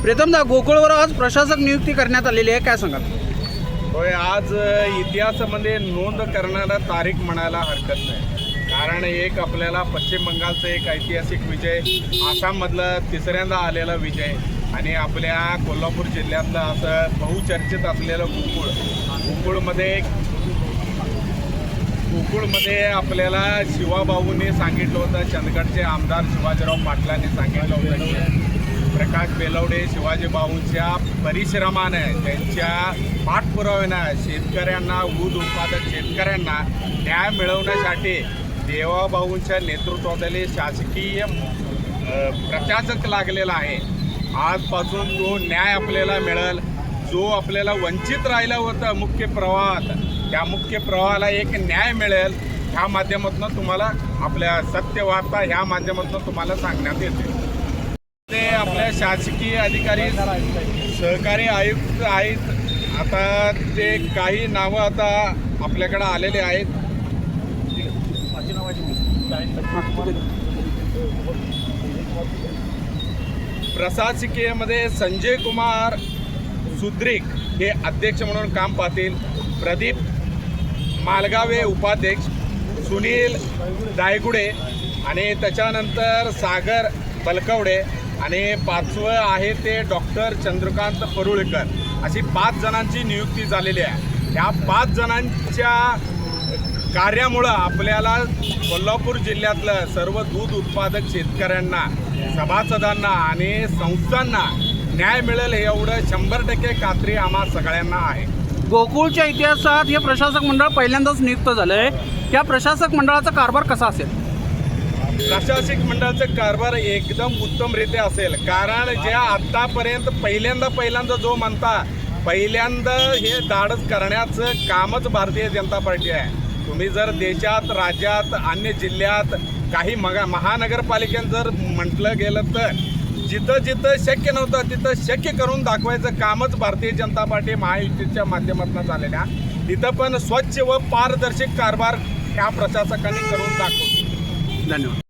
प्रथमतः गोकुळवर आज प्रशासक नियुक्ती करण्यात आलेली आहे, काय सांगाल? होय, आज इतिहासामध्ये नोंद करणारा तारीख म्हणायला हरकत नाही. कारण एक आपल्याला पश्चिम बंगालचं एक ऐतिहासिक विजय, आसाममधला तिसऱ्यांदा आलेला विजय आणि आपल्या कोल्हापूर जिल्ह्यातलं असं बहुचर्चित असलेलं गोकुळमध्ये आपल्याला शिवाभाऊंनी सांगितलं होतं, चंदगडचे आमदार शिवाजीराव पाटलांनी सांगितलं होतं की प्रकाश बेलवडे शिवाजीभाऊंच्या परिश्रमानं, त्यांच्या पाठपुराव्यानं शेतकऱ्यांना, ऊस उत्पादक शेतकऱ्यांना न्याय मिळवण्यासाठी देवाभाऊंच्या नेतृत्वाखाली शासकीय प्रशासक लागलेला आहे. आजपासून तो न्याय आपल्याला मिळेल. जो आपल्याला वंचित राहिला होता मुख्य प्रवाहात, त्या मुख्य प्रवाहाला एक न्याय मिळेल. ह्या माध्यमातून तुम्हाला आपल्या सत्यवार्ता ह्या माध्यमातून तुम्हाला सांगण्यात येते. ते आपल्या शासकीय अधिकारी, सहकारी आयुक्त आहेत. आता ते काही नावं आता आपल्याकडे आलेले आहेत. प्रशासकीयमध्ये संजय कुमार सुद्रिक हे अध्यक्ष म्हणून काम पाहतील, प्रदीप मालगावे उपाध्यक्ष, सुनील दायगुडे आणि त्याच्यानंतर सागर बलकवडे आणि पाचवं आहे ते डॉक्टर चंद्रकांत परुळकर. अशी 5 जणांची नियुक्ती झालेली आहे. या 5 जणांच्या कार्यामुळं आपल्याला कोल्हापूर जिल्ह्यातलं सर्व दूध उत्पादक शेतकऱ्यांना, सभासदांना आणि संस्थांना न्याय मिळेल एवढं 100% खात्री आम्हा सगळ्यांना आहे. गोकुळच्या इतिहासात हे प्रशासक मंडळ पहिल्यांदाच नियुक्त झालं आहे. त्या प्रशासक मंडळाचा कारभार कसा असेल? प्रशासक मंडळाचा कारभार एकदम उत्तमरित्या असेल. कारण ज्या आत्तापर्यंत पहिल्यांदा जो म्हणता, पहिल्यांदा हे धाडस करण्याचं कामच भारतीय जनता पार्टी आहे. तुम्ही जर देशात, राज्यात, अन्य जिल्ह्यात, काही महानगरपालिकेत जर म्हटलं गेलं तर जिथं शक्य नव्हतं तिथं शक्य करून दाखवायचं कामच भारतीय जनता पार्टी महायुतीच्या माध्यमातून झालेल्या. तिथं पण स्वच्छ व पारदर्शक कारभार ह्या प्रशासकांनी करून दाखवतो. धन्यवाद.